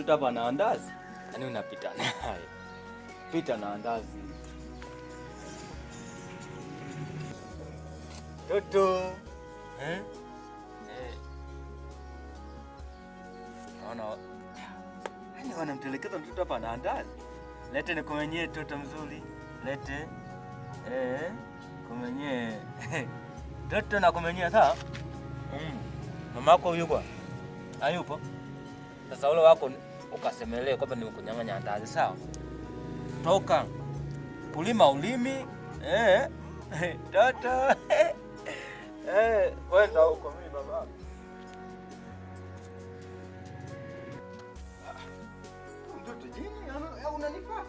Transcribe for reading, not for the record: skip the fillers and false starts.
mtoto hapa na andazi. Yaani unapita naye. Pita na andazi. Toto. Naona yaani wanamtelekeza mtoto hapa na andazi. Lete nikumenyee toto mzuri. Lete. Kumenyee. Toto na kumenyea sawa? Mamako yuko? Hayupo? Sasa ule wako ukasemelee kwamba nimekunyang'anya andazi sawa? Toka. Kulima ulimi. Toto. Wenda huko mimi baba. Mtoto jini unanifuata?